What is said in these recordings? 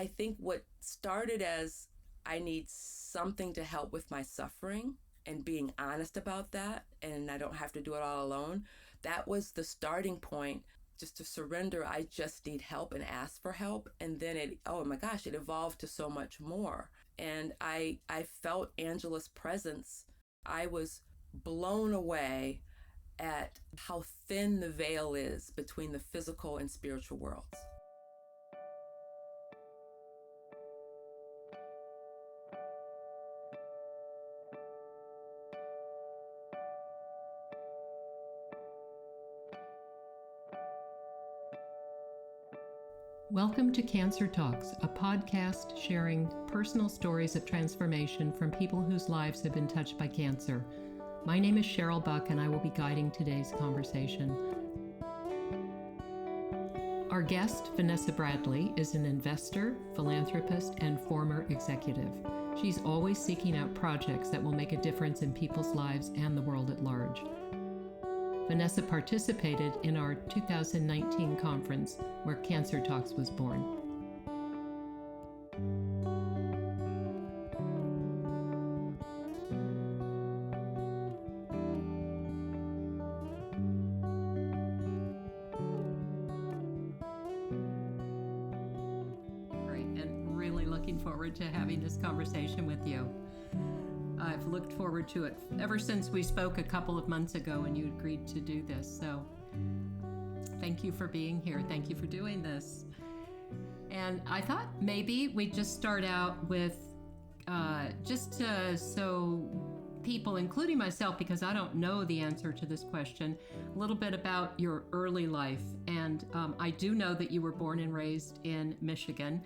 I think what started as I need something to help with my suffering and being honest about that, and I don't have to do it all alone, that was the starting point, just to surrender. I just need help and ask for help. And then it evolved to so much more. And I felt Angela's presence. I was blown away at how thin the veil is between the physical and spiritual worlds. Welcome to Cancer Talks, a podcast sharing personal stories of transformation from people whose lives have been touched by cancer. My name is Cheryl Buck, and I will be guiding today's conversation. Our guest, Vanessa Bradley, is an investor, philanthropist, and former executive. She's always seeking out projects that will make a difference in people's lives and the world at large. Vanessa participated in our 2019 conference where CancerTalks was born. Great, and really looking forward to having this conversation with you. I've looked forward to it ever since we spoke a couple of months ago and you agreed to do this. So thank you for being here. Thank you for doing this. And I thought maybe we'd just start out with so people, including myself, because I don't know the answer to this question, a little bit about your early life. And I do know that you were born and raised in Michigan.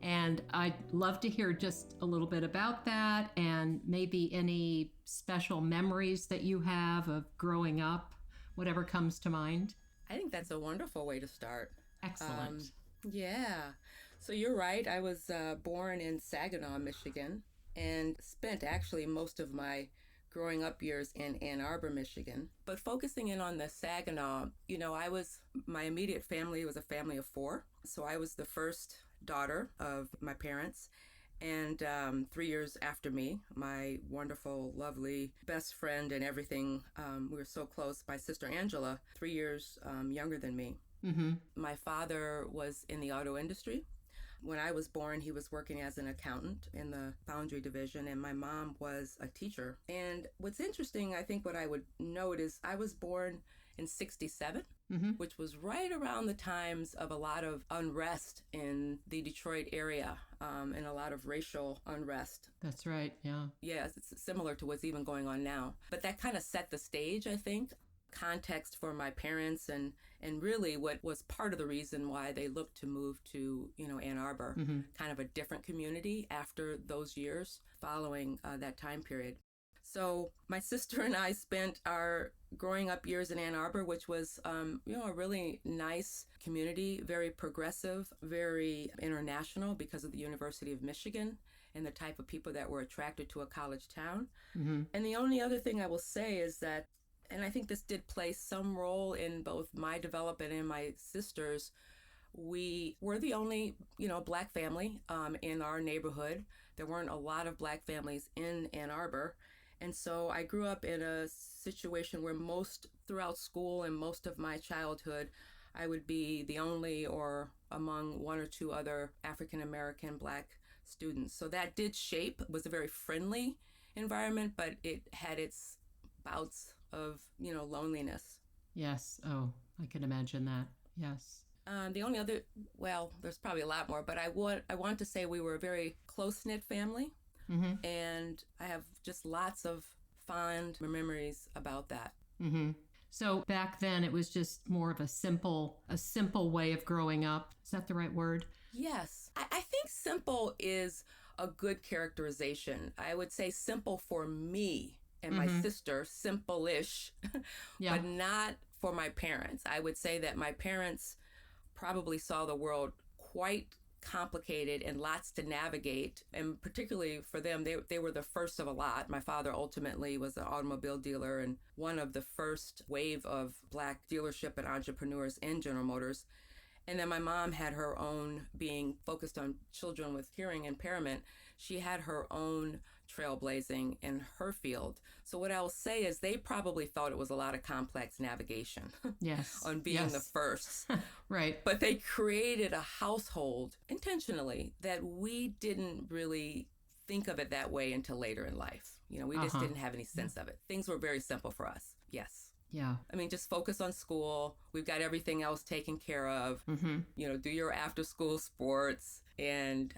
And I'd love to hear just a little bit about that and maybe any special memories that you have of growing up, whatever comes to mind. I think that's a wonderful way to start. Excellent. Yeah. So you're right. I was born in Saginaw, Michigan, and spent actually most of my growing up years in Ann Arbor, Michigan. But focusing in on the Saginaw, my immediate family was a family of four. So I was the first daughter of my parents. And 3 years after me, my wonderful, lovely best friend and everything, we were so close, my sister Angela, 3 years younger than me. Mm-hmm. My father was in the auto industry. When I was born, he was working as an accountant in the foundry division, and my mom was a teacher. And what's interesting, I think what I would note is I was born in 1967, mm-hmm. which was right around the times of a lot of unrest in the Detroit area, and a lot of racial unrest. That's right, yeah. Yes, it's similar to what's even going on now. But that kind of set the stage, I think. Context for my parents and really what was part of the reason why they looked to move to Ann Arbor, mm-hmm. kind of a different community after those years following that time period. So my sister and I spent our growing up years in Ann Arbor, which was a really nice community, very progressive, very international because of the University of Michigan and the type of people that were attracted to a college town. Mm-hmm. And the only other thing I will say is that, and I think this did play some role in both my development and my sister's, we were the only, Black family in our neighborhood. There weren't a lot of Black families in Ann Arbor. And so I grew up in a situation where throughout school and most of my childhood, I would be the only or among one or two other African-American Black students. So that did shape, was a very friendly environment, but it had its bouts of, loneliness. Yes. Oh, I can imagine that. Yes. The only other, there's probably a lot more, but I want to say we were a very close-knit family. Mm-hmm. And I have just lots of fond memories about that. Mm-hmm. So back then it was just more of a simple way of growing up. Is that the right word? Yes. I think simple is a good characterization. I would say simple for me and my mm-hmm. sister, simple-ish, yeah. but not for my parents. I would say that my parents probably saw the world quite complicated and lots to navigate. And particularly for them, they were the first of a lot. My father ultimately was an automobile dealer and one of the first wave of Black dealership and entrepreneurs in General Motors. And then my mom had her own, being focused on children with hearing impairment, she had her own trailblazing in her field. So what I will say is they probably thought it was a lot of complex navigation Yes. on being the Yes. first. Right. But they created a household intentionally that we didn't really think of it that way until later in life. We just Uh-huh. didn't have any sense of it. Things were very simple for us. Yes. Yeah. I mean, just focus on school. We've got everything else taken care of. Mm-hmm. Do your after school sports and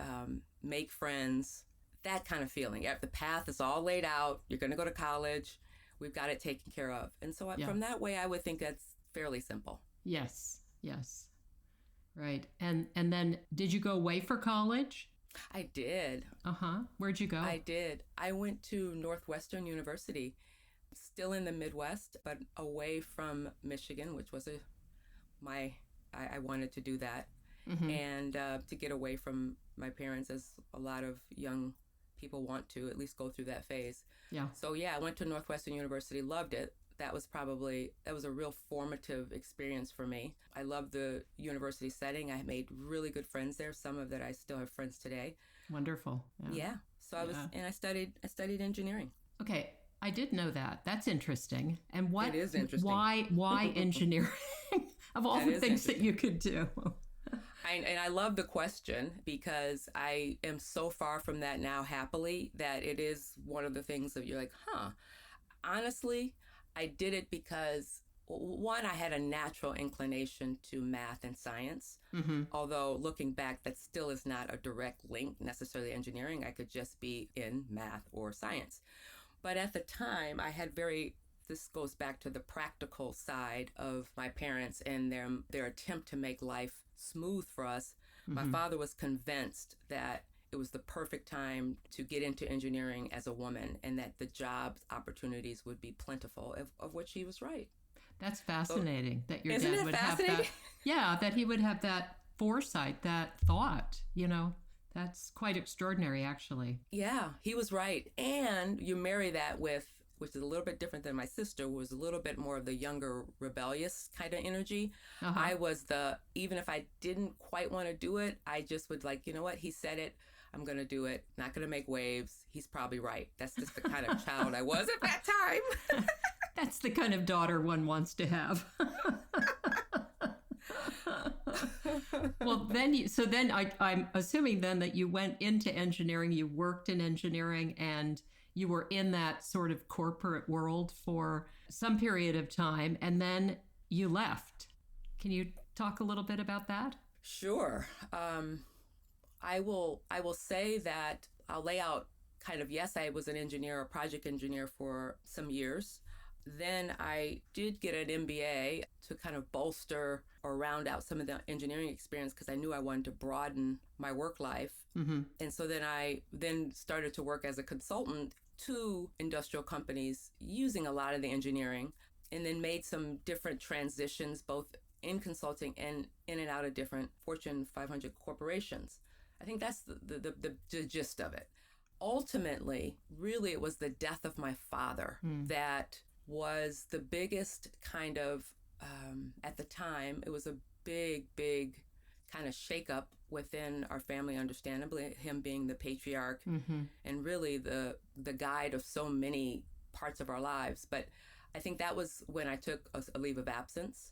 make friends. That kind of feeling. The path is all laid out. You're going to go to college. We've got it taken care of. And so Yeah. from that way, I would think that's fairly simple. Yes. Yes. Right. And then did you go away for college? I did. Uh-huh. Where'd you go? I did. I went to Northwestern University, still in the Midwest, but away from Michigan, which was I wanted to do that. Mm-hmm. And to get away from my parents, as a lot of young people want to at least go through that phase. Yeah. So yeah, I went to Northwestern University, loved it. That was a real formative experience for me. I loved the university setting. I made really good friends there, some of that I still have friends today. Wonderful. Yeah. So I studied engineering. Okay, I did know that. That's interesting. And what? It is interesting. Why engineering? Of all the things that you could do. And I love the question because I am so far from that now, happily, that it is one of the things that you're like, honestly, I did it because, one, I had a natural inclination to math and science. Mm-hmm. Although looking back, that still is not a direct link necessarily to engineering. I could just be in math or science. But at the time, this goes back to the practical side of my parents and their attempt to make life smooth for us. Mm-hmm. My father was convinced that it was the perfect time to get into engineering as a woman and that the job opportunities would be plentiful, of which he was right. That's fascinating that your Isn't dad it would have fascinating? that. Yeah, that he would have that foresight, that thought, That's quite extraordinary, actually. Yeah, he was right. And you marry that with, which is a little bit different than my sister, who was a little bit more of the younger, rebellious kind of energy. Uh-huh. I was even if I didn't quite want to do it, I just would like, you know what, he said it, I'm going to do it, not going to make waves. He's probably right. That's just the kind of child I was at that time. That's the kind of daughter one wants to have. Well, I'm assuming then that you went into engineering, you worked in engineering, and you were in that sort of corporate world for some period of time, and then you left. Can you talk a little bit about that? Sure. I will say that I'll lay out kind of, yes, I was an engineer, a project engineer for some years. Then I did get an MBA to kind of bolster or round out some of the engineering experience because I knew I wanted to broaden my work life. Mm-hmm. And so then I started to work as a consultant to industrial companies using a lot of the engineering, and then made some different transitions both in consulting and in and out of different Fortune 500 corporations. I think that's the gist of it. Ultimately, really, it was the death of my father that was the biggest kind of, at the time, it was a big kind of shakeup within our family, understandably, him being the patriarch and really the guide of so many parts of our lives. But I think that was when I took a leave of absence.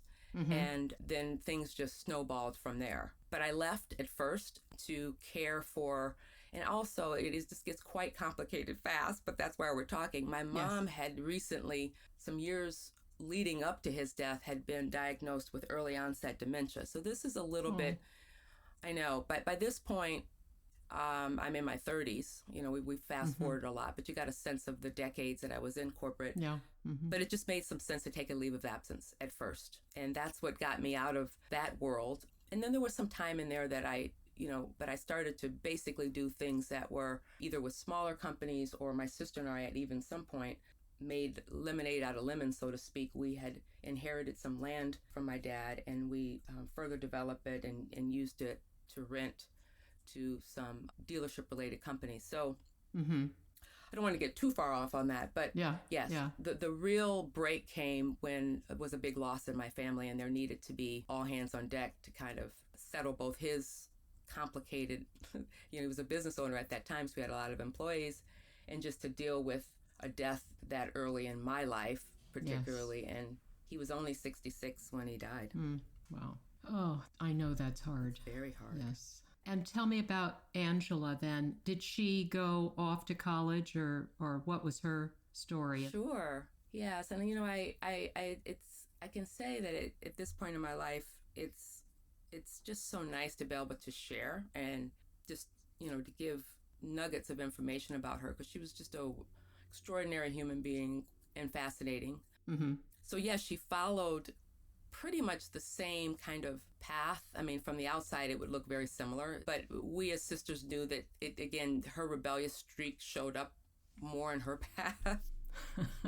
And then things just snowballed from there. But I left at first to care for, and also just gets quite complicated fast, but that's why we're talking. My mom had recently, some years leading up to his death, had been diagnosed with early onset dementia. So this is a little bit, I know, but by this point, I'm in my 30s. We fast forward a lot, but you got a sense of the decades that I was in corporate. Yeah. But it just made some sense to take a leave of absence at first. And that's what got me out of that world. And then there was some time in there that but I started to basically do things that were either with smaller companies, or my sister and I at even some point made lemonade out of lemons, so to speak. We had inherited some land from my dad, and we further developed it and used it to rent to some dealership related companies. So I don't want to get too far off on that, but Yeah. yes, Yeah. the real break came when it was a big loss in my family, and there needed to be all hands on deck to kind of settle both his complicated, he was a business owner at that time, so we had a lot of employees, and just to deal with a death that early in my life, Yes. particularly. And he was only 66 when he died. Wow. Oh, I know that's hard. It's very hard. Yes. And tell me about Angela then. Did she go off to college, or what was her story? Sure. Yes. And I can say that at this point in my life, it's just so nice to be able to share and just, to give nuggets of information about her, because she was just a extraordinary human being and fascinating. Mm-hmm. So yes, she followed pretty much the same kind of path. I mean, from the outside, it would look very similar, but we as sisters knew that again, her rebellious streak showed up more in her path.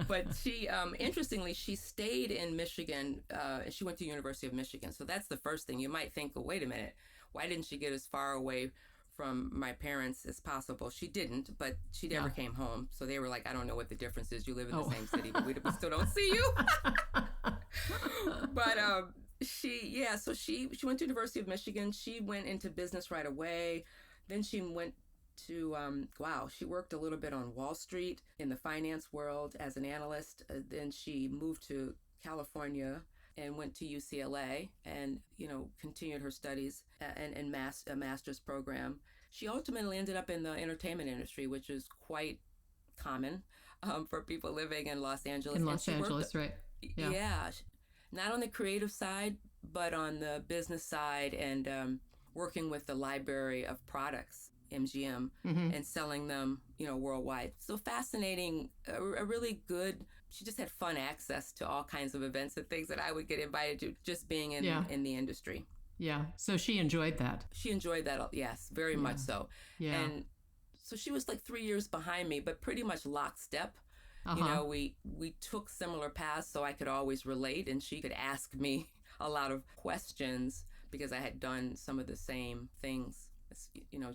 But she, interestingly, she stayed in Michigan. She went to University of Michigan. So that's the first thing. You might think, oh, wait a minute, why didn't she get as far away from my parents as possible? She didn't, but she never came home. So they were like, I don't know what the difference is. You live in the same city, but we still don't see you. But so she went to University of Michigan. She went into business right away. Then she went to she worked a little bit on Wall Street in the finance world as an analyst. Then she moved to California and went to UCLA and continued her studies and a master's program. She ultimately ended up in the entertainment industry, which is quite common for people living in Los Angeles. In Los Angeles, right? Yeah, not on the creative side, but on the business side, and working with the library of products, MGM, and selling them, worldwide. So fascinating, a really good. She just had fun access to all kinds of events and things that I would get invited to, just being in the industry. Yeah. So she enjoyed that. She enjoyed that, yes, very much so. Yeah. And so she was like 3 years behind me, but pretty much lockstep. We took similar paths, so I could always relate, and she could ask me a lot of questions because I had done some of the same things,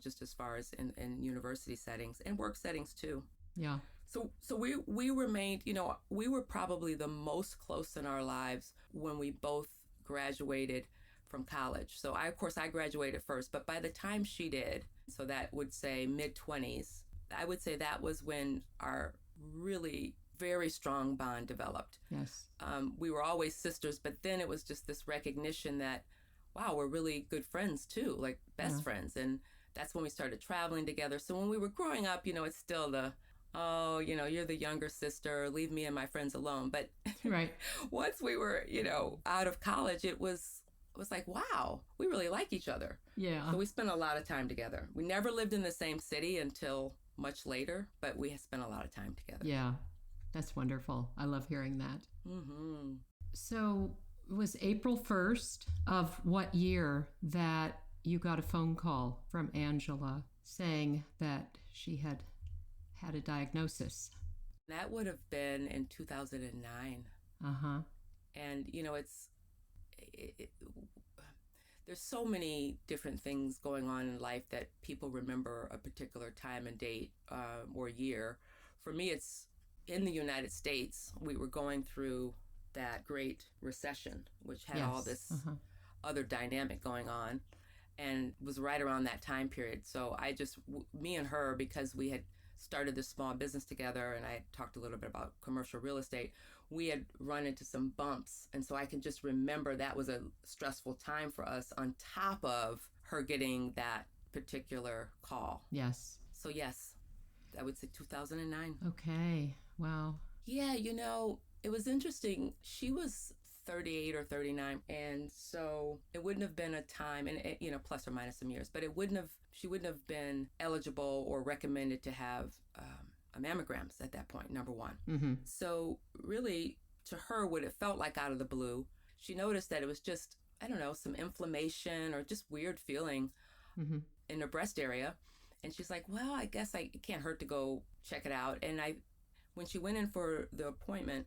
just as far as in university settings and work settings too. Yeah. So we remained, we were probably the most close in our lives when we both graduated from college. So of course I graduated first, but by the time she did, so that would say mid-20s, I would say that was when our really very strong bond developed. Yes. We were always sisters, but then it was just this recognition that, wow, we're really good friends too, like best friends. And that's when we started traveling together. So when we were growing up, it's still you're the younger sister, leave me and my friends alone. But right. Once we were, out of college, it was like, wow, we really like each other. Yeah. So we spent a lot of time together. We never lived in the same city until much later, but we spent a lot of time together. Yeah, that's wonderful. I love hearing that. Mm-hmm. So it was April 1st of what year that you got a phone call from Angela saying that she had a diagnosis? That would have been in 2009. Uh-huh. And, there's so many different things going on in life that people remember a particular time and date or year. For me, it's in the United States. We were going through that Great Recession, which had all this other dynamic going on, and was right around that time period. So me and her, because we had started this small business together, and I talked a little bit about commercial real estate, we had run into some bumps. And so I can just remember that was a stressful time for us, on top of her getting that particular call. Yes. So yes, I would say 2009. Okay. Wow. Yeah, it was interesting. She was 38 or 39, and so it wouldn't have been a time, and plus or minus some years, but she wouldn't have been eligible or recommended to have mammograms at that point, number one. Mm-hmm. So really, to her, what it felt like out of the blue, she noticed that it was just, I don't know, some inflammation or just weird feeling in her breast area. And she's like, well, I guess it can't hurt to go check it out. And when she went in for the appointment,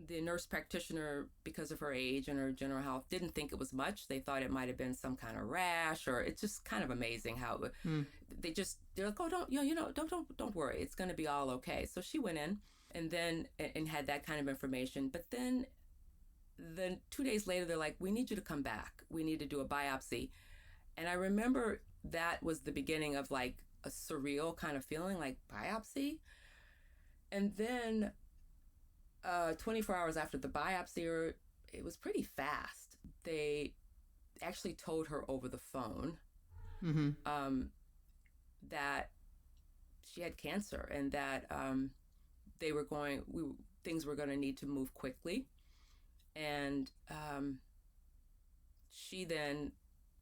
the nurse practitioner, because of her age and her general health, didn't think it was much. They thought it might have been some kind of rash, or it's just kind of amazing how Mm. they're like, oh, don't worry, it's going to be all okay. So she went in and then and had that kind of information. But then 2 days later, they're like, we need you to come back. We need to do a biopsy. And I remember that was the beginning of like a surreal kind of feeling, like biopsy. And then 24 hours after the biopsy, it was pretty fast. They actually told her over the phone Mm-hmm. That she had cancer, and that they were going, things were going to need to move quickly. And she then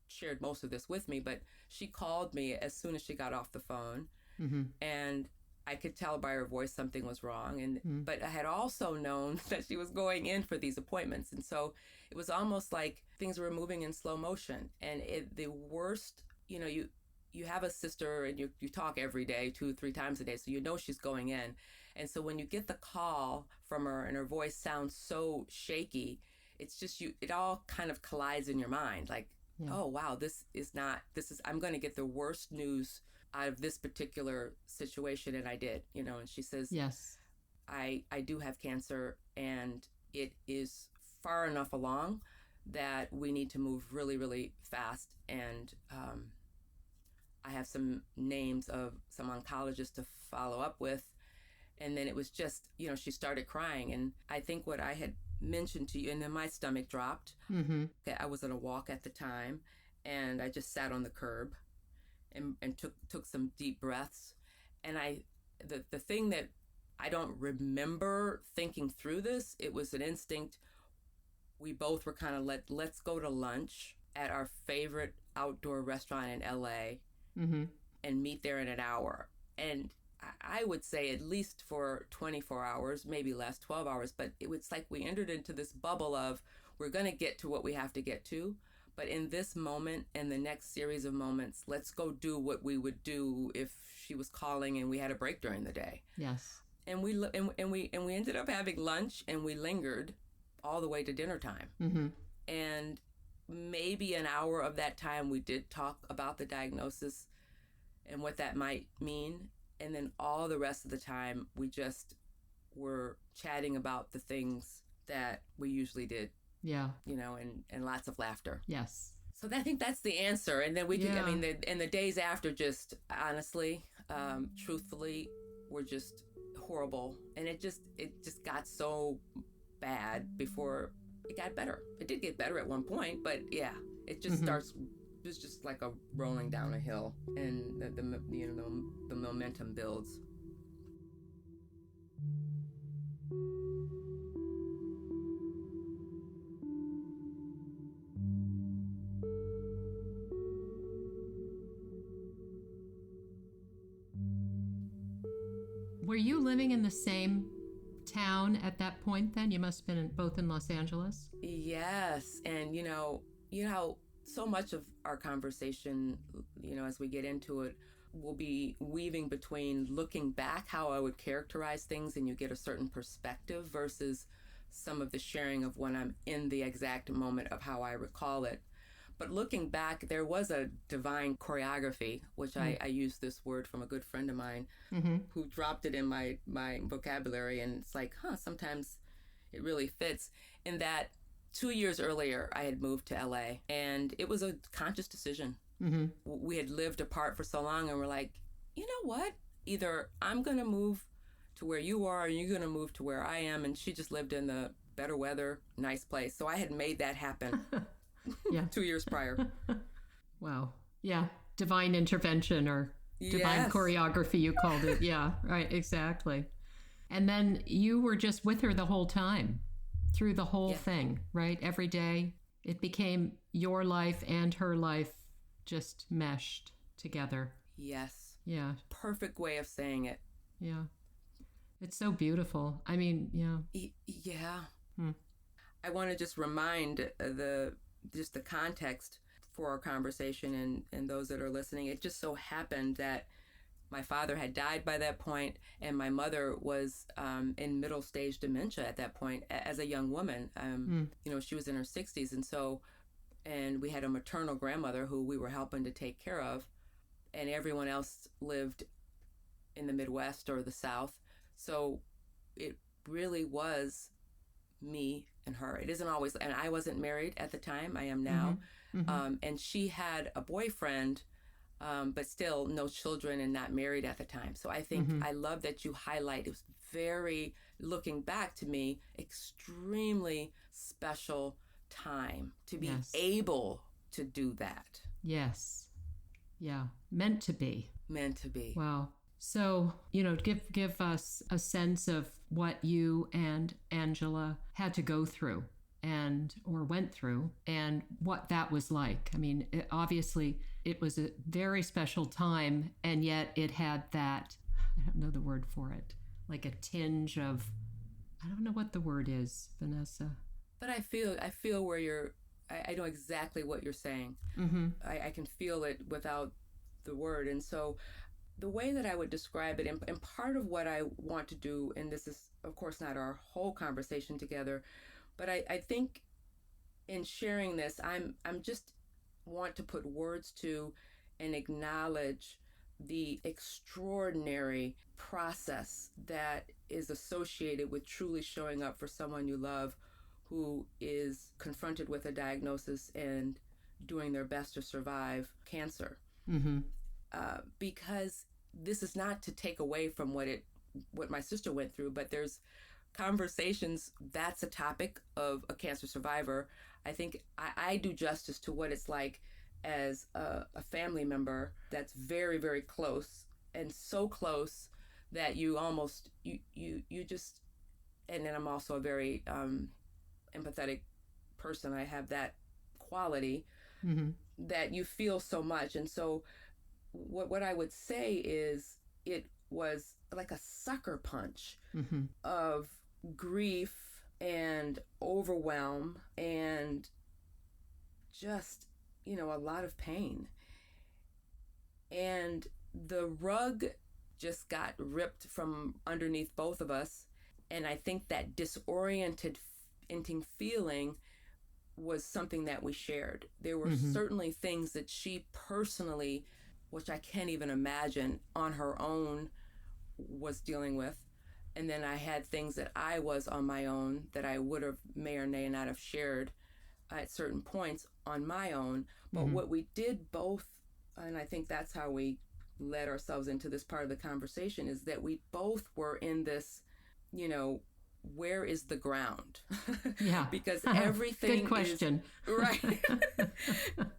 shared most of this with me, but she called me as soon as she got off the phone, Mm-hmm. and I could tell by her voice something was wrong. And Mm. but I had also known that she was going in for these appointments, and so it was almost like things were moving in slow motion. And the worst, you have a sister, and you talk every day, 2 or 3 times a day, so you know she's going in. And so when you get the call from her and her voice sounds so shaky, it's just it all kind of collides in your mind, like, Yeah. oh wow, this is I'm going to get the worst news out of this particular situation. And I did, and she says, Yes. I do have cancer, and it is far enough along that we need to move really, really fast. And I have some names of some oncologists to follow up with. And then it was just, she started crying. And I think what I had mentioned to you, and then my stomach dropped. Mm-hmm. I was on a walk at the time, and I just sat on the curb and took some deep breaths. And the thing that I don't remember thinking through this, it was an instinct. We both were kind of let's go to lunch at our favorite outdoor restaurant in LA, Mm-hmm. and meet there in an hour. And I would say at least for 24 hours, maybe less, 12 hours, but it was like we entered into this bubble of we're going to get to what we have to get to. But in this moment and the next series of moments, let's go do what we would do if she was calling and we had a break during the day. Yes. And we ended up having lunch, and we lingered all the way to dinner time. Mm-hmm. And maybe an hour of that time we did talk about the diagnosis and what that might mean. And then all the rest of the time we just were chatting about the things that we usually did. Yeah. And lots of laughter. Yes. So I think that's the answer. And then Yeah. and the days after, just honestly, truthfully, were just horrible. And it just got so bad before it got better. It did get better at one point, but yeah, it just starts. It's just like a rolling down a hill, and the momentum builds. Were you living in the same town at that point then? You must have been both in Los Angeles. Yes, and so much of our conversation, as we get into it, will be weaving between looking back how I would characterize things, and you get a certain perspective, versus some of the sharing of when I'm in the exact moment of how I recall it. But looking back, there was a divine choreography, which I used this word from a good friend of mine who dropped it in my vocabulary. And it's like, sometimes it really fits. In that 2 years earlier, I had moved to LA, and it was a conscious decision. Mm-hmm. We had lived apart for so long, and we're like, you know what? Either I'm going to move to where you are, or you're going to move to where I am. And she just lived in the better weather, nice place. So I had made that happen. Yeah. 2 years prior. Wow. Yeah. Divine intervention, or divine Yes. choreography, you called it. Yeah. Right. Exactly. And then you were just with her the whole time, through the whole thing, right? Every day. It became your life and her life just meshed together. Yes. Yeah. Perfect way of saying it. Yeah. It's so beautiful. I mean, yeah. Yeah. Hmm. I want to just remind the context for our conversation, and those that are listening. It just so happened that My father had died by that point, and my mother was in middle stage dementia at that point as a young woman. She was in her 60s, and we had a maternal grandmother who we were helping to take care of, and everyone else lived in the Midwest or the South. So it really was me and her. It isn't always, and I wasn't married at the time. I am now. And she had a boyfriend, but still no children and not married at the time. So I think I love that you highlight, it was very, looking back to me, extremely special time to be able to do that. Yes. Yeah. Meant to be. Meant to be. Wow. So, give us a sense of what you and Angela had to go through or went through, and what that was like. I mean, obviously it was a very special time, and yet it had that, I don't know the word for it, like a tinge of, I don't know what the word is, Vanessa. But I feel where I know exactly what you're saying. I can feel it without the word. And so the way that I would describe it, and part of what I want to do, and this is of course not our whole conversation together, but I think in sharing this, I'm just want to put words to and acknowledge the extraordinary process that is associated with truly showing up for someone you love who is confronted with a diagnosis and doing their best to survive cancer. Because this is not to take away from what my sister went through, but there's conversations, that's a topic of a cancer survivor. I think I do justice to what it's like as a family member that's very, very close, and so close that you almost, you just, and then I'm also a very empathetic person. I have that quality that you feel so much. And so what I would say is it was like a sucker punch of grief and overwhelm and just, a lot of pain. And the rug just got ripped from underneath both of us. And I think that disoriented feeling was something that we shared. There were certainly things that she personally, which I can't even imagine, on her own was dealing with. And then I had things that I was on my own that I may or may not have shared at certain points on my own. But what we did both, and I think that's how we led ourselves into this part of the conversation, is that we both were in this, where is the ground? Yeah. Because everything Good question. is, right.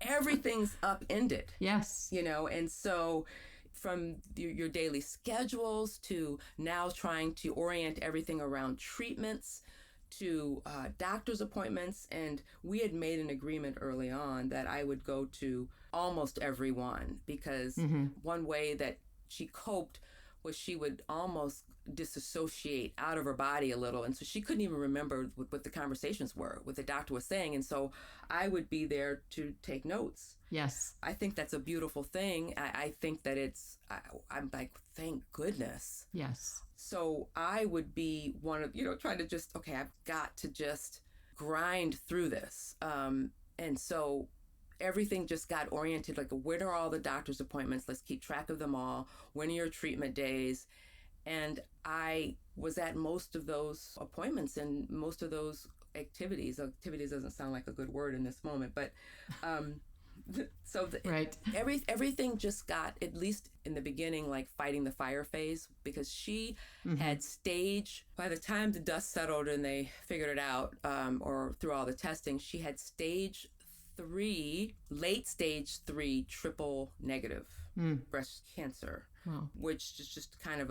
Everything's upended. Yes. And so from your daily schedules to now trying to orient everything around treatments to doctor's appointments. And we had made an agreement early on that I would go to almost every one, because one way that she coped was she would almost disassociate out of her body a little. And so she couldn't even remember what the conversations were, what the doctor was saying. And so I would be there to take notes. Yes. I think that's a beautiful thing. I think that I'm like, thank goodness. Yes. So I would be one of, trying to just, okay, I've got to just grind through this. And so everything just got oriented, like, when are all the doctor's appointments? Let's keep track of them all. When are your treatment days? And I was at most of those appointments and most of those activities. Activities doesn't sound like a good word in this moment, but so right. Everything just got, at least in the beginning, like fighting the fire phase, because she had by the time the dust settled and they figured it out, or through all the testing, she had late stage 3 triple negative breast cancer. Wow. Which is just kind of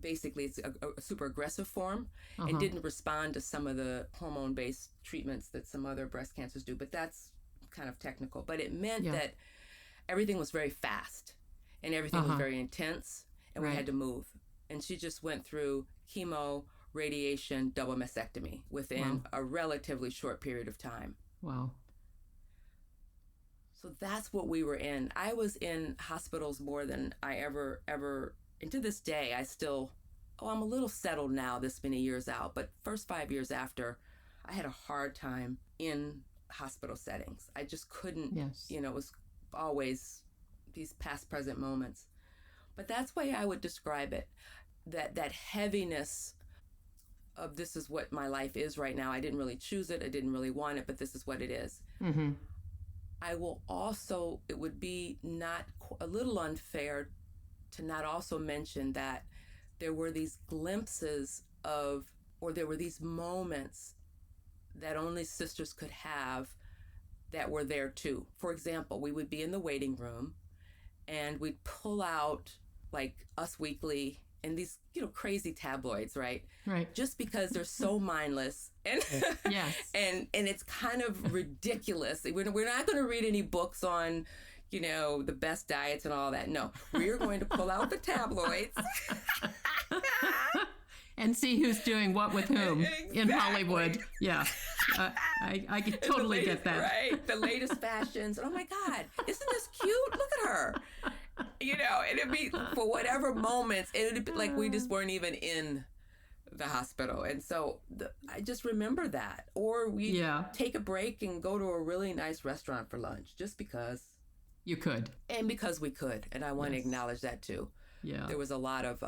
basically it's a super aggressive form and didn't respond to some of the hormone-based treatments that some other breast cancers do. But that's kind of technical. But it meant that everything was very fast and everything was very intense, and we had to move. And she just went through chemo, radiation, double mastectomy within a relatively short period of time. Wow. So that's what we were in. I was in hospitals more than I ever, and to this day, I'm a little settled now this many years out, but first 5 years after, I had a hard time in hospital settings. I just couldn't, Yes. it was always these past, present moments. But that's the way I would describe it. That heaviness of this is what my life is right now. I didn't really choose it. I didn't really want it, but this is what it is. Mm-hmm. I will also, it would be not a little unfair to not also mention that there were these glimpses of, or there were these moments that only sisters could have that were there too. For example, we would be in the waiting room and we'd pull out like Us Weekly and these, crazy tabloids, right? Right. Just because they're so mindless and Yes. and it's kind of ridiculous. We're not going to read any books on, the best diets and all that. No, we're going to pull out the tabloids and see who's doing what with whom Exactly. in Hollywood. Yeah. I can totally get that. Right? The latest fashions. And oh my God, isn't this cute? Look at her. And it'd be for whatever moments, it'd be like we just weren't even in the hospital. And so I just remember that. Or we take a break and go to a really nice restaurant for lunch just because. You could. And because we could. And I want to acknowledge that too. Yeah. There was a lot of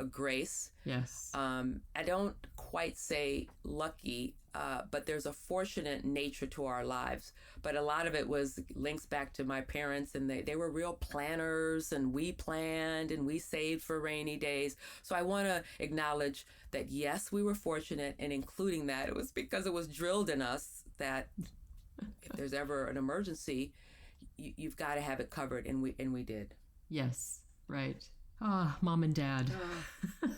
grace. Yes. I don't quite say lucky, but there's a fortunate nature to our lives. But a lot of it links back to my parents, and they were real planners, and we planned and we saved for rainy days. So I want to acknowledge that, yes, we were fortunate, and including that, it was because it was drilled in us that if there's ever an emergency, you've got to have it covered, and we did. Yes, right. Ah, Mom and Dad.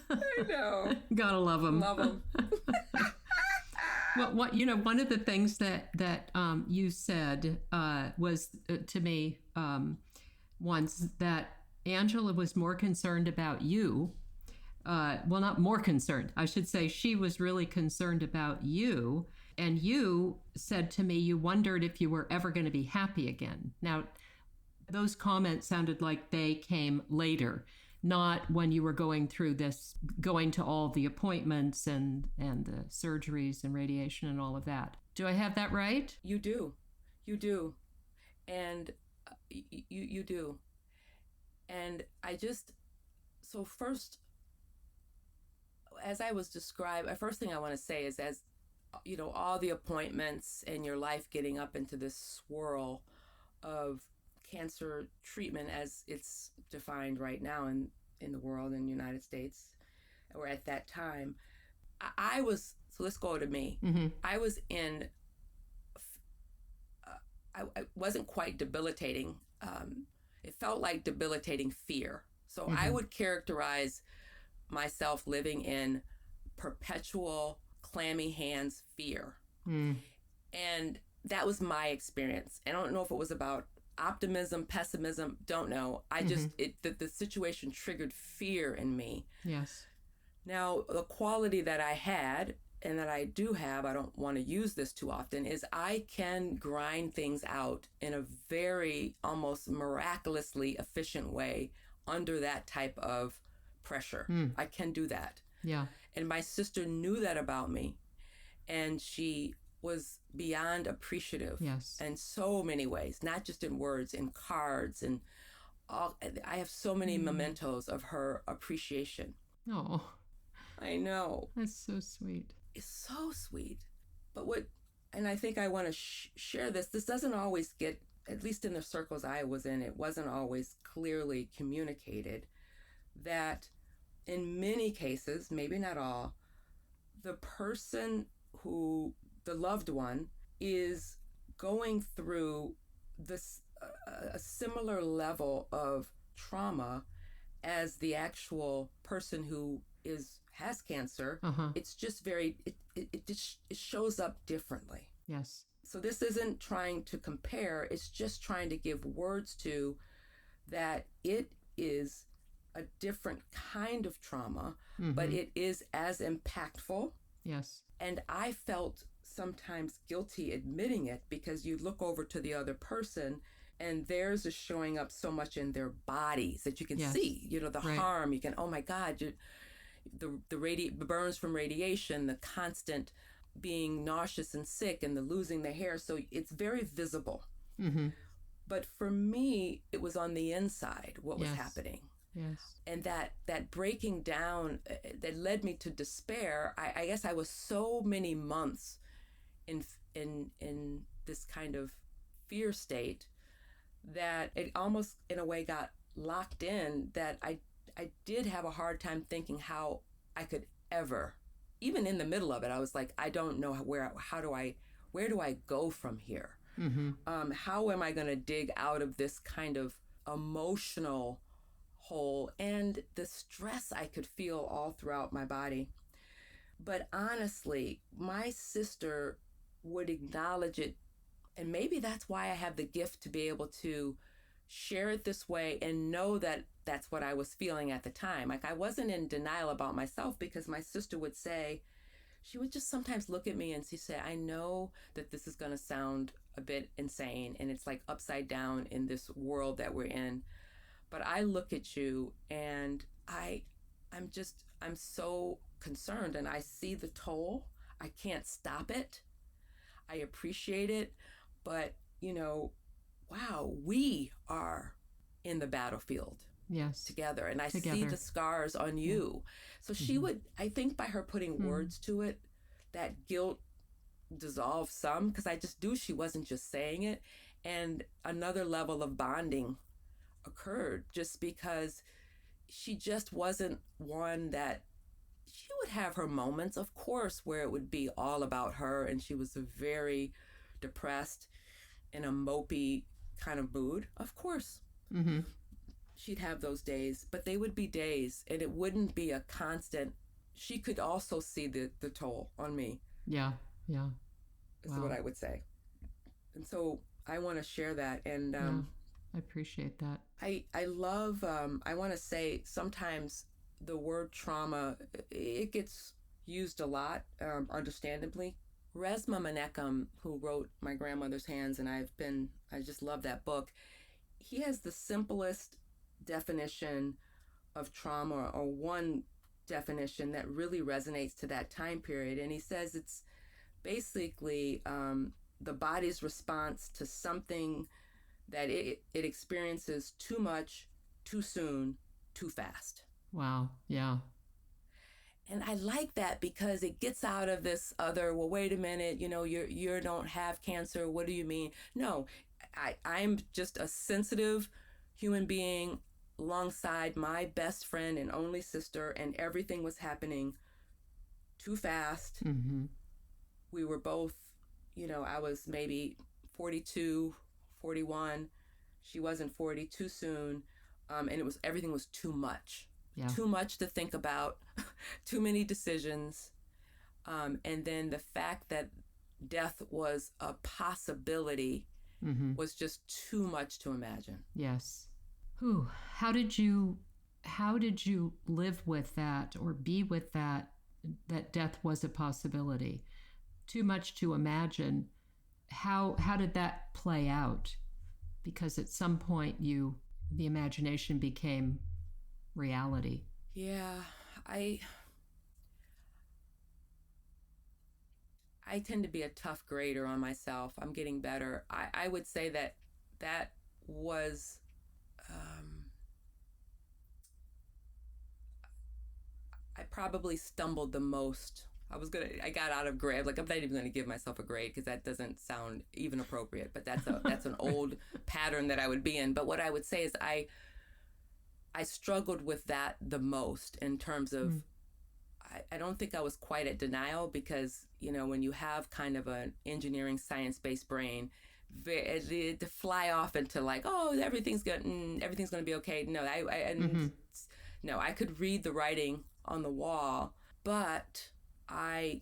I know. Gotta love them. Love them. Well, one of the things that you said was to me once that Angela was more concerned about you. Well, not more concerned. I should say she was really concerned about you. And you said to me you wondered if you were ever going to be happy again. Now, those comments sounded like they came later, not when you were going through this, going to all the appointments and the surgeries and radiation and all of that. Do I have that right? You do. And you do. And so first, as I was described, the first thing I want to say is, as all the appointments and your life getting up into this swirl of cancer treatment as it's defined right now in the world, in the United States, or at that time, I was, so let's go to me. Mm-hmm. I was in, I wasn't quite debilitating. It felt like debilitating fear. So I would characterize myself living in perpetual clammy hands fear. And that was my experience. I don't know if it was about optimism, pessimism, don't know. I just, the situation triggered fear in me. Yes. Now, the quality that I had and that I do have, I don't want to use this too often, is I can grind things out in a very almost miraculously efficient way under that type of pressure. I can do that. Yeah. And my sister knew that about me, and she was beyond appreciative. Yes. In so many ways, not just in words, in cards, and all. I have so many mementos of her appreciation. Oh, I know. that's so sweet. It's so sweet. But and I think I want to share this. This doesn't always get, at least in the circles I was in, it wasn't always clearly communicated that in many cases, maybe not all, the person the loved one is going through this a similar level of trauma as the actual person who has cancer. It's just it shows up differently. Yes. So this isn't trying to compare, it's just trying to give words to that it is a different kind of trauma, but it is as impactful. Yes. And I felt sometimes guilty admitting it, because you look over to the other person and theirs is showing up so much in their bodies that you can Yes. see, the Right. harm. You can, oh my God, the burns from radiation, the constant being nauseous and sick, and the losing the hair. So it's very visible. Mm-hmm. But for me, it was on the inside what was Yes. happening. Yes. And that breaking down that led me to despair. I guess I was so many months in this kind of fear state that it almost in a way got locked in, that I did have a hard time thinking how I could ever, even in the middle of it, I was like, I don't know where do I go from here? Mm-hmm. How am I going to dig out of this kind of emotional hole and the stress I could feel all throughout my body? But honestly, my sister would acknowledge it. And maybe that's why I have the gift to be able to share it this way and know that that's what I was feeling at the time. Like, I wasn't in denial about myself, because my sister would say, she would just sometimes look at me and she said, I know that this is going to sound a bit insane and it's like upside down in this world that we're in. But I look at you and I'm so concerned, and I see the toll. I can't stop it. I appreciate it. But, wow, we are in the battlefield. Yes. Together. And I Together. see the scars on you. So she would, I think by her putting words to it, that guilt dissolved some, because I just knew she wasn't just saying it. And another level of bonding occurred, just because she just wasn't one that, she would have her moments, of course, where it would be all about her, and she was a very depressed, in a mopey kind of mood. Of course. Mm-hmm. She'd have those days, but they would be days, and it wouldn't be a constant. She could also see the toll on me. Yeah. Yeah. Is what I would say. And so I want to share that. And I appreciate that. I love, I want to say, sometimes the word trauma, it gets used a lot, understandably. Resmaa Menakem, who wrote My Grandmother's Hands, and I just love that book. He has the simplest definition of trauma, or one definition that really resonates to that time period. And he says it's basically the body's response to something that it experiences too much, too soon, too fast. Wow. Yeah. And I like that, because it gets out of this other, well, wait a minute, you don't have cancer. What do you mean? No, I'm just a sensitive human being alongside my best friend and only sister, and everything was happening too fast. Mm-hmm. We were both, I was maybe 42, 41. She wasn't 40, too soon. And everything was too much. Yeah. Too much to think about, too many decisions. And then the fact that death was a possibility was just too much to imagine. Yes. Whew. How did you live with that, or be with that death was a possibility? Too much to imagine. How did that play out? Because at some point the imagination became reality. Yeah, I tend to be a tough grader on myself. I'm getting better. I would say that was I probably stumbled the most. I got out of grade. Like, I'm not even gonna give myself a grade, because that doesn't sound even appropriate, but that's an old pattern that I would be in. But what I would say is I struggled with that the most, in terms of, I don't think I was quite at denial, because, when you have kind of an engineering science-based brain, to fly off into like, oh, everything's going to be okay. No, no, I could read the writing on the wall, but I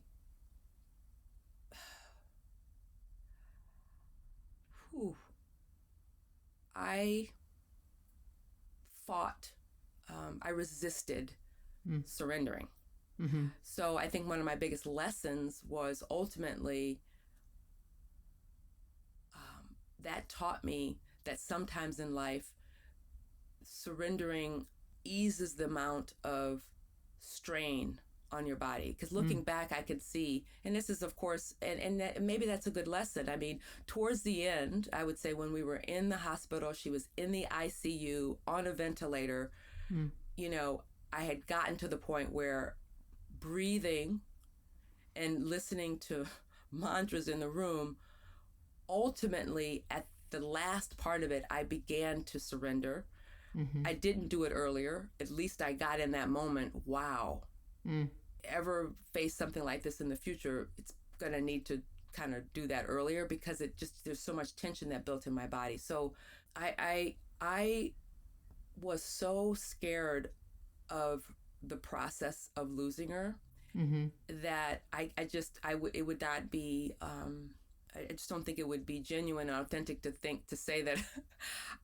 fought. I resisted surrendering. Mm-hmm. So I think one of my biggest lessons was ultimately that taught me that sometimes in life, surrendering eases the amount of strain on your body. Because looking back, I could see, and this is, of course, and maybe that's a good lesson. I mean, towards the end, I would say when we were in the hospital, she was in the ICU on a ventilator, you know, I had gotten to the point where breathing and listening to mantras in the room, ultimately, at the last part of it, I began to surrender. I didn't do it earlier. At least I got in that moment, wow. Ever face something like this in the future, it's going to need to kind of do that earlier, because it just, there's so much tension that built in my body. So I was so scared of the process of losing her that it would not be, I just don't think it would be genuine and authentic to say that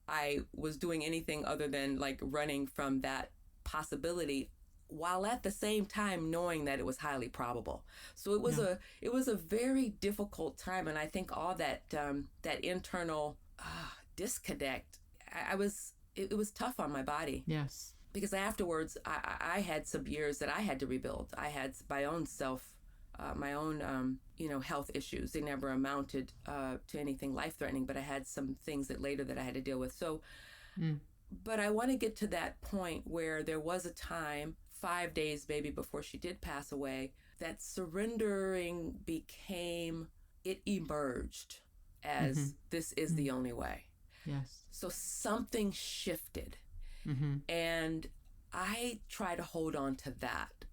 I was doing anything other than like running from that possibility, while at the same time knowing that it was highly probable. So it was a very difficult time, and I think all that that internal disconnect, it was tough on my body. Yes. Because afterwards, I had some years that I had to rebuild. I had my own health issues. They never amounted to anything life-threatening, but I had some things that later that I had to deal with. So, but I want to get to that point where there was a time, 5 days maybe before she did pass away, that surrendering it emerged as this is the only way. Yes. So something shifted. And I try to hold on to that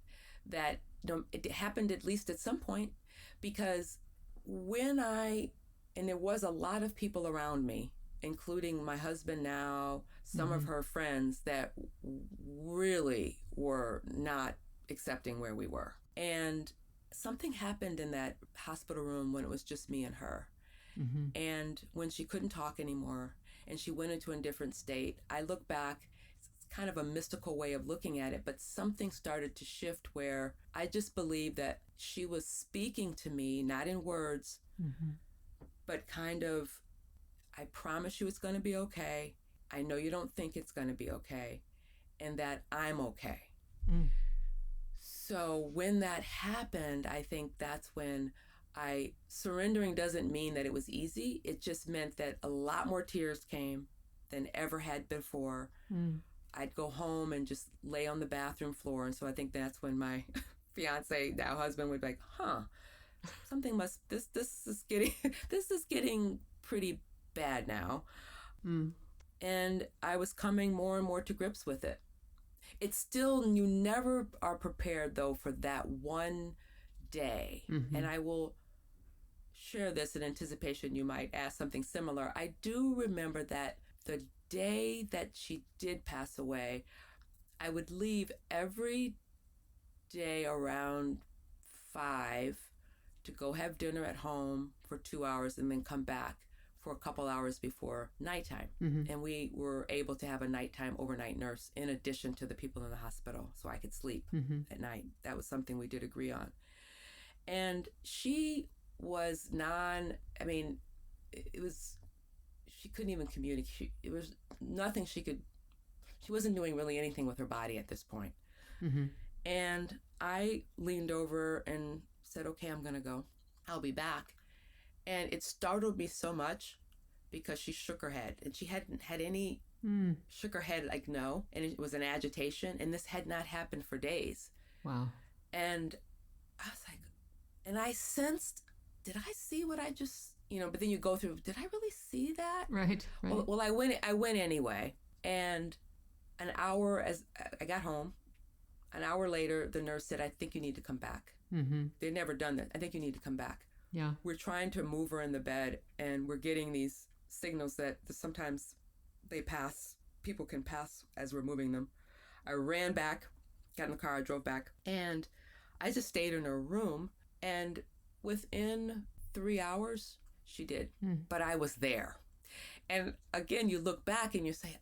it happened at least at some point, because and there was a lot of people around me, including my husband now, some of her friends that really were not accepting where we were. And something happened in that hospital room when it was just me and her. And when she couldn't talk anymore and she went into a different state, I look back, kind of a mystical way of looking at it, but something started to shift where I just believed that she was speaking to me, not in words, but kind of, I promise you it's going to be okay. I know you don't think it's going to be okay, and that I'm okay. So when that happened, I think that's when surrendering doesn't mean that it was easy. It just meant that a lot more tears came than ever had before. I'd go home and just lay on the bathroom floor. And so I think that's when my fiance, now husband, would be like, this is getting pretty bad now. And I was coming more and more to grips with it. It's still, you never are prepared though for that one day. And I will share this in anticipation you might ask something similar. I do remember that the day that she did pass away, I would leave every day around 5 to go have dinner at home for 2 hours and then come back for a couple hours before nighttime. And we were able to have a nighttime overnight nurse in addition to the people in the hospital, so I could sleep at night. That was something we did agree on. And she was she couldn't even communicate. It was nothing she wasn't doing really anything with her body at this point. And I leaned over and said, okay, I'm going to go. I'll be back. And it startled me so much because she shook her head, and she hadn't had any, shook her head like no. And it was an agitation, and this had not happened for days. Wow. And I was like, and I sensed, did I see what I just, but then you go through, did I really see that? Right. Well, I went anyway. And an hour, as I got home, an hour later, the nurse said, I think you need to come back. They'd never done that. I think you need to come back. Yeah. We're trying to move her in the bed, and we're getting these signals that sometimes people can pass as we're moving them. I ran back, got in the car, I drove back, and I just stayed in her room, and within 3 hours, she did. But I was there. And again, you look back and you say,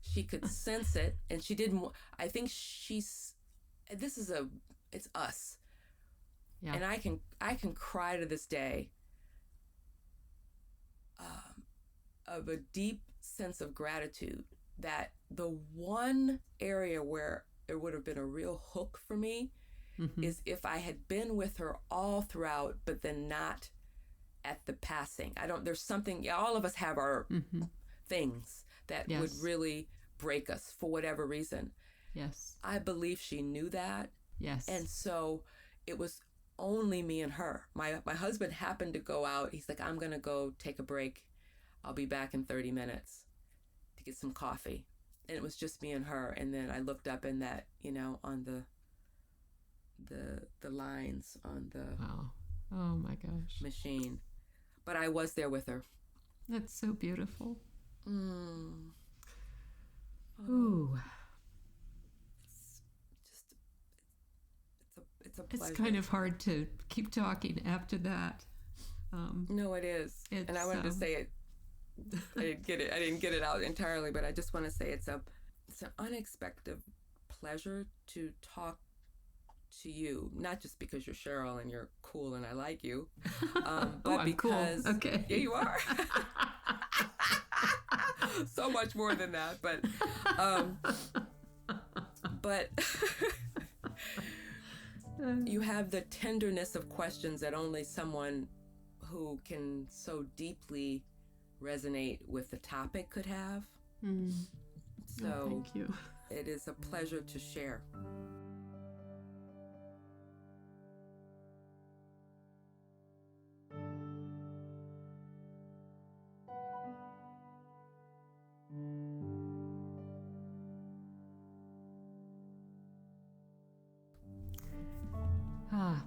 she could sense it, and she didn't, I think it's us. Yeah. And I can cry to this day of a deep sense of gratitude that the one area where it would have been a real hook for me is if I had been with her all throughout, but then not at the passing. There's something, all of us have our things that would really break us for whatever reason. Yes. I believe she knew that. Yes. And so it was only me and her. My husband happened to go out. He's like, I'm going to go take a break. I'll be back in 30 minutes to get some coffee. And it was just me and her. And then I looked up in that, on the lines on the oh my gosh, machine. But I was there with her. That's so beautiful. Ooh. It's a pleasure. It's kind of hard to keep talking after that. No, it is. And I wanted to say it. I didn't get it out entirely, but I just want to say it's an unexpected pleasure to talk to you, not just because you're Cheryl and you're cool and I like you, but because cool. Okay. Yeah, you are. So much more than that, but you have the tenderness of questions that only someone who can so deeply resonate with the topic could have. So thank you. It is a pleasure to share.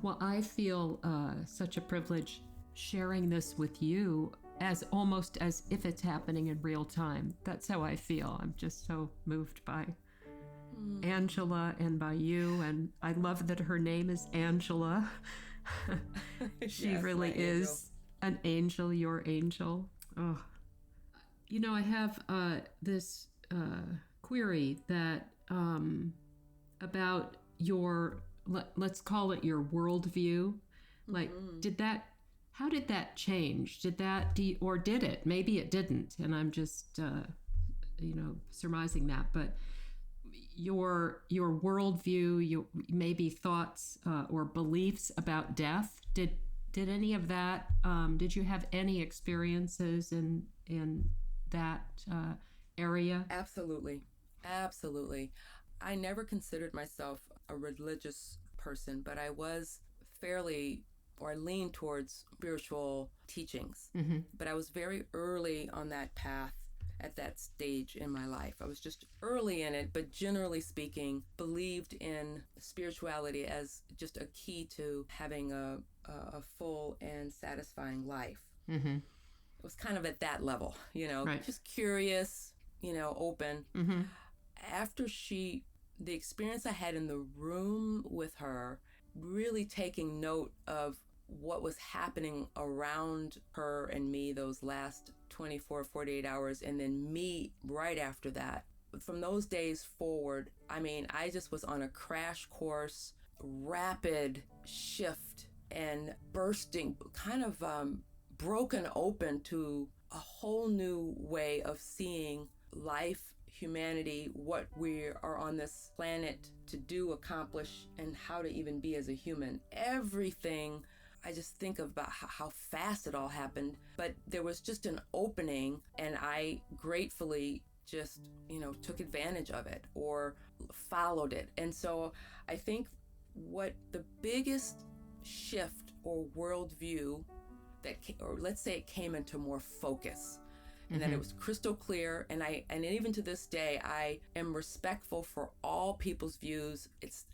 Well, I feel such a privilege sharing this with you, as almost as if it's happening in real time. That's how I feel. I'm just so moved by Angela and by you, and I love that her name is Angela. She Yes, really is an angel, your angel. Oh, I have this query that about your, let's call it your worldview. Like, how did that change? Did it? Maybe it didn't, and I'm just, surmising that. But your worldview, your maybe thoughts or beliefs about death. Did any of that? Did you have any experiences in that area? Absolutely. I never considered myself a religious person, but I was I leaned towards spiritual teachings. But I was very early on that path at that stage in my life. I was just early in it, but generally speaking, believed in spirituality as just a key to having a full and satisfying life. It was kind of at that level, Right. Just curious, open. After the experience I had in the room with her, really taking note of what was happening around her and me those last 24, 48 hours, and then me right after that. From those days forward, I just was on a crash course, rapid shift and bursting, kind of broken open to a whole new way of seeing life, humanity, what we are on this planet to do, accomplish, and how to even be as a human. Everything, I just think about how fast it all happened, but there was just an opening, and I gratefully just, took advantage of it or followed it. And so I think what the biggest shift or worldview or let's say it came into more focus, and that it was crystal clear. And even to this day, I am respectful for all people's views.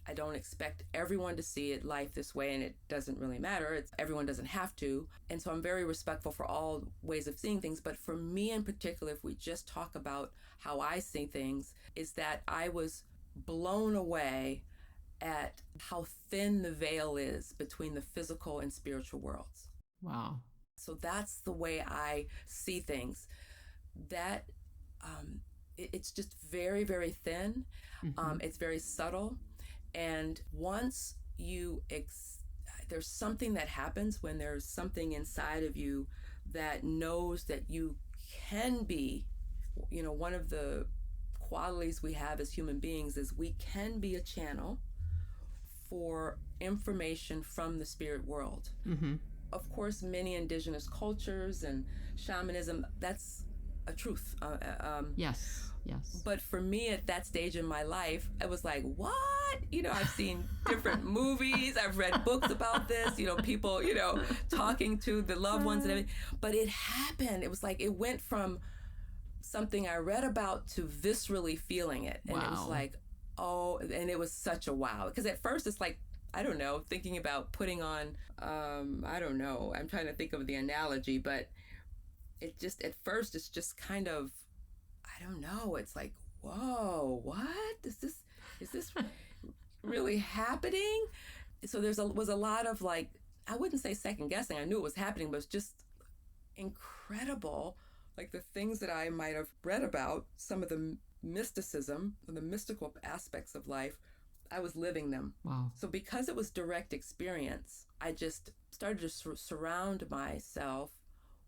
I don't expect everyone to see life this way, and it doesn't really matter. Everyone doesn't have to. And so I'm very respectful for all ways of seeing things. But for me in particular, if we just talk about how I see things, is that I was blown away at how thin the veil is between the physical and spiritual worlds. Wow. So that's the way I see things. That it's just very, very thin. It's very subtle. And once there's something that happens when there's something inside of you that knows that you can be, one of the qualities we have as human beings is we can be a channel for information from the spirit world. Mm-hmm. Of course, many indigenous cultures and shamanism, that's a truth. Yes. But for me at that stage in my life, I was like, what? I've seen different movies, I've read books about this, people, talking to the loved ones and everything. But it happened. It was like it went from something I read about to viscerally feeling it. And it was like, oh, and it was such a wow. Because at first it's like, I don't know, thinking about putting on, I don't know, I'm trying to think of the analogy, but it just, at first it's just kind of, I don't know, it's like, whoa, what? Is this really happening? So was a lot of like, I wouldn't say second guessing. I knew it was happening, but it was just incredible. Like the things that I might have read about, some of the mysticism, the mystical aspects of life, I was living them. Wow. So because it was direct experience, I just started to surround myself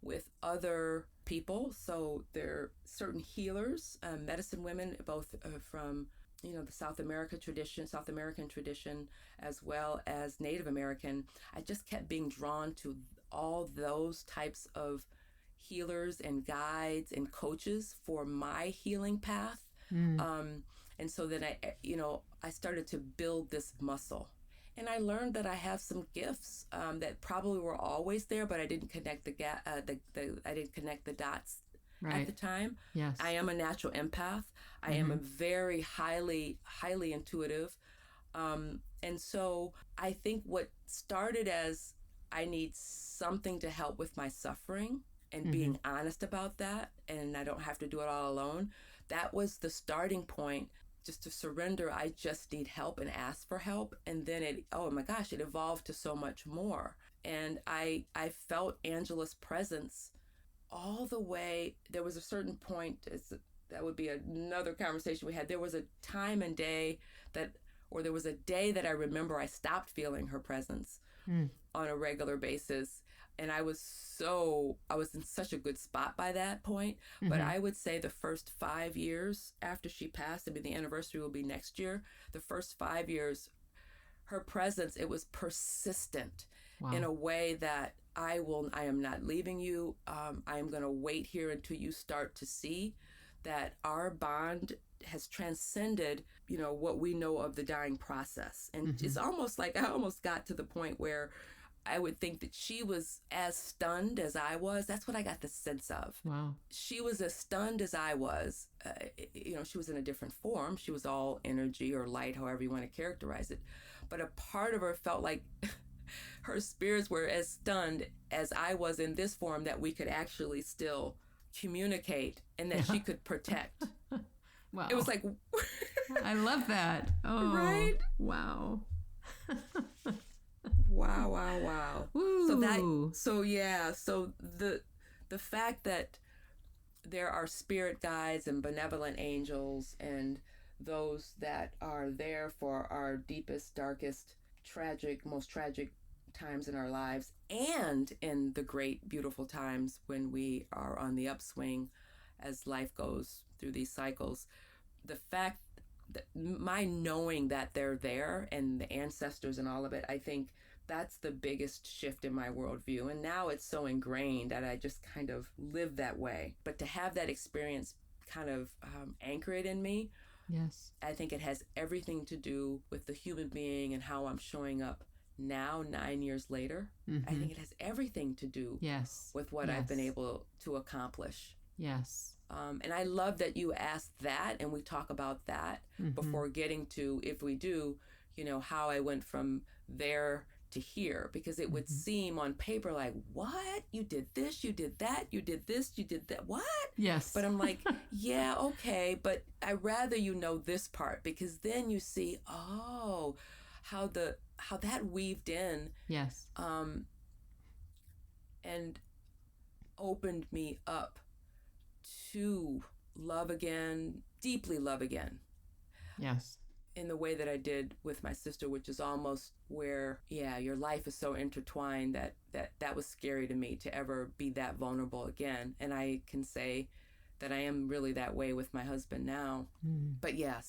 with other people. So there are certain healers, medicine women, both from the South American tradition, as well as Native American. I just kept being drawn to all those types of healers and guides and coaches for my healing path. And so then I started to build this muscle. And I learned that I have some gifts that probably were always there, but I didn't connect I didn't connect the dots at the time. Yes. I am a natural empath. I am a very highly intuitive. And so I think what started as I need something to help with my suffering and being honest about that, and I don't have to do it all alone. That was the starting point, just to surrender. I just need help and ask for help. And then it evolved to so much more. And I felt Angela's presence all the way. There was a certain point, that would be another conversation we had. There was a time and day there was a day that I remember I stopped feeling her presence on a regular basis. And I was in such a good spot by that point. But I would say the first 5 years after she passed, the anniversary will be next year. The first 5 years, her presence, it was persistent in a way that I am not leaving you. I am going to wait here until you start to see that our bond has transcended, what we know of the dying process. And it's almost like I almost got to the point where I would think that she was as stunned as I was. That's what I got the sense of. Wow. She was as stunned as I was. She was in a different form. She was all energy or light, however you want to characterize it. But a part of her felt like her spirits were as stunned as I was in this form, that we could actually still communicate and that she could protect. Wow. It was like... I love that. Oh, right? Wow. Wow. Woo. So the fact that there are spirit guides and benevolent angels and those that are there for our deepest, darkest, most tragic times in our lives, and in the great, beautiful times when we are on the upswing as life goes through these cycles, the fact that my knowing that they're there and the ancestors and all of it, I think that's the biggest shift in my worldview. And now it's so ingrained that I just kind of live that way. But to have that experience kind of anchor it in me, yes, I think it has everything to do with the human being and how I'm showing up now, 9 years later. I think it has everything to do with what I've been able to accomplish. Yes. And I love that you asked that and we talk about that before getting to, if we do, how I went from there to here, because it would seem on paper like, what? You did this, you did that, you did this, you did that. What? Yes. But I'm like, yeah, okay. But I'd rather this part, because then you see, how that weaved in. Yes. And opened me up to love again, deeply love again. Yes. in the way that I did with my sister, which is almost where, yeah, your life is so intertwined that was scary to me to ever be that vulnerable again. And I can say that I am really that way with my husband now. But yeah,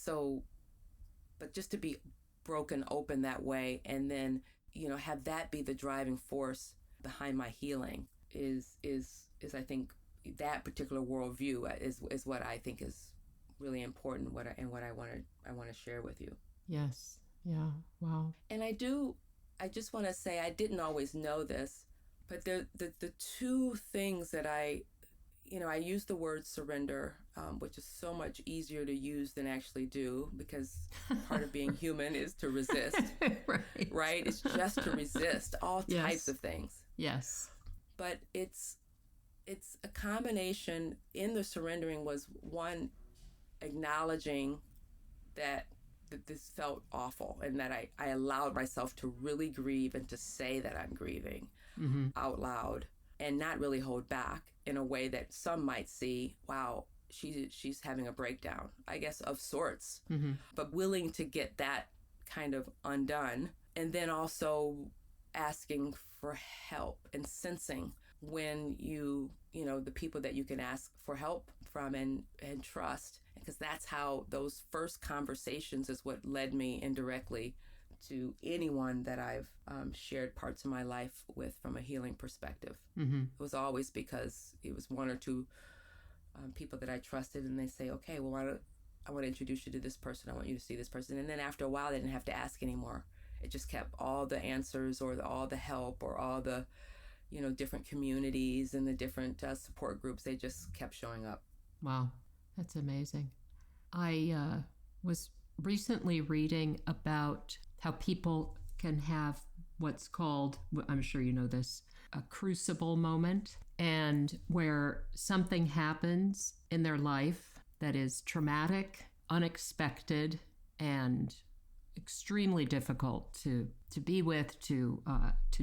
but just to be broken open that way, and then, have that be the driving force behind my healing is I think that particular worldview is what I think is really important, what I want to share with you. Yes. Yeah. Wow. And I just want to say, I didn't always know this, but the two things that I use the word surrender, which is so much easier to use than actually do, because part of being human is to resist. Right? It's just to resist all types of things. Yes. But it's a combination. In the surrendering was one, acknowledging that this felt awful, and that I allowed myself to really grieve and to say that I'm grieving out loud, and not really hold back in a way that some might see, wow, she's having a breakdown, I guess, of sorts, but willing to get that kind of undone. And then also asking for help and sensing when the people that you can ask for help from and trust, because that's how those first conversations is what led me indirectly to anyone that I've shared parts of my life with from a healing perspective. It was always because it was one or two people that I trusted, and they say, okay, well, I want to introduce you to this person. I want you to see this person. And then after a while, they didn't have to ask anymore. It just kept all the answers, or all the help, or all the different communities and the different support groups. They just kept showing up. Wow, that's amazing. I was recently reading about how people can have what's called, I'm sure you know this, a crucible moment, and where something happens in their life that is traumatic, unexpected, and extremely difficult to be with, to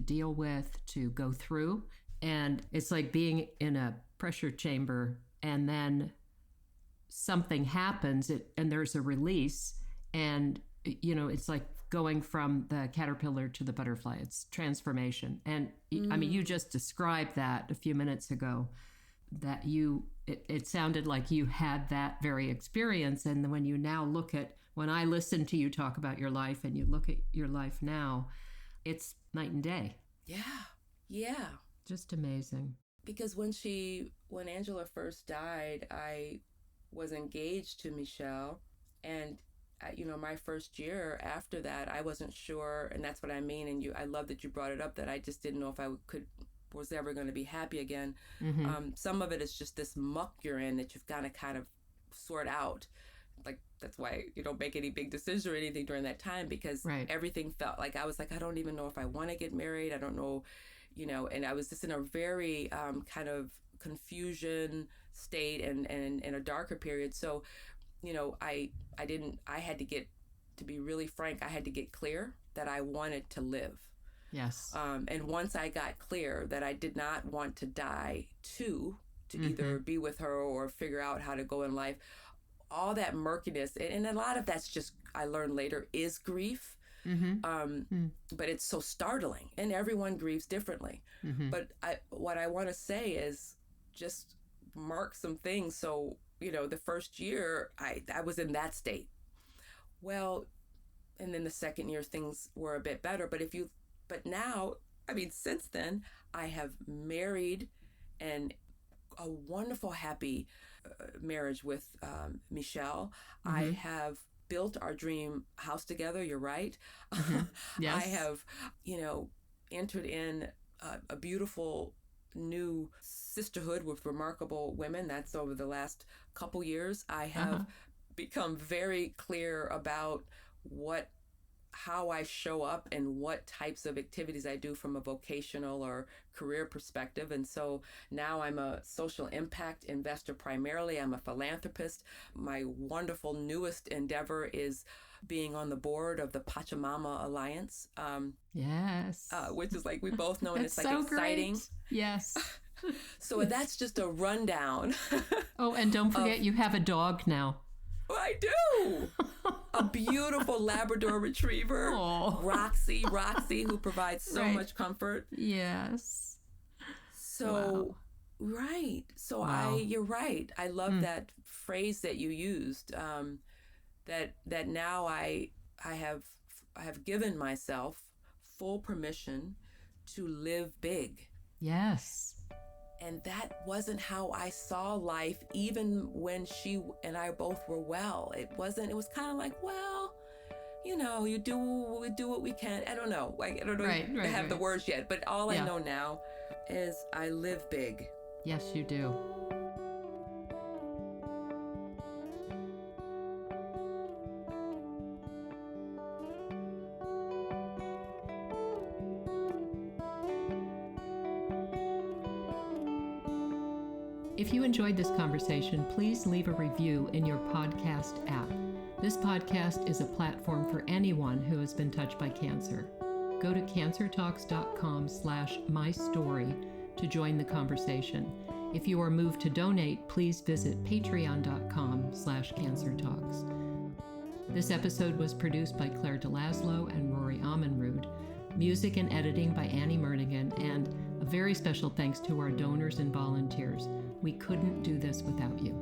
deal with, to go through. And it's like being in a pressure chamber, and then something happens, and there's a release, and it's like going from the caterpillar to the butterfly. It's transformation. And I mean, you just described that a few minutes ago, that it sounded like you had that very experience. And when you now when I listen to you talk about your life, and you look at your life now, it's night and day. Yeah. Just amazing. Because when Angela first died, I was engaged to Michelle, and my first year after that, I wasn't sure, and that's what I mean. And I love that you brought it up, that I just didn't know if I was ever going to be happy again. Some of it is just this muck you're in that you've got to kind of sort out. Like, that's why you don't make any big decisions or anything during that time, because everything felt like I was like, I don't even know if I want to get married. I don't know, and I was just in a very kind of confusion state and in a darker period. So, I had to get, to be really frank, I had to get clear that I wanted to live. Yes. And once I got clear that I did not want to die to either be with her or figure out how to go in life, all that murkiness, and a lot of that's just, I learned later, is grief. But it's so startling, and everyone grieves differently. But what I want to say is just mark some things. So, the first year I was in that state. Well, and then the second year things were a bit better. But now, I mean, since then, I have married, and a wonderful, happy marriage with Michelle. I have built our dream house together. You're right. Yes. I have, entered in a beautiful new sisterhood with remarkable women. That's over the last couple years. I have become very clear about how I show up and what types of activities I do from a vocational or career perspective. And so now I'm a social impact investor primarily. I'm a philanthropist. My wonderful newest endeavor is being on the board of the Pachamama Alliance. Yes. Which is like, we both know, and it's like so exciting. Great. Yes. So that's just a rundown. Oh, and don't forget, you have a dog now. I do. a beautiful Labrador retriever, Aw. Roxy, who provides so Right. much comfort. Yes. So, right. So Wow. you're right. I love that phrase that you used. That now I have given myself full permission to live big. Yes. And that wasn't how I saw life, even when she and I both were well. It was kind of like, well, we do what we can. I don't know. I don't know Right, if I have the words yet, but all I know now is I live big. Yes, you do. If you enjoyed this conversation, please leave a review in your podcast app. This podcast is a platform for anyone who has been touched by cancer. Go to cancertalks.com/mystory to join the conversation. If you are moved to donate, please visit patreon.com/cancertalks. This episode was produced by Claire DeLaslo and Rory Amenrud. Music and editing by Annie Mernigan, and a very special thanks to our donors and volunteers. We couldn't do this without you.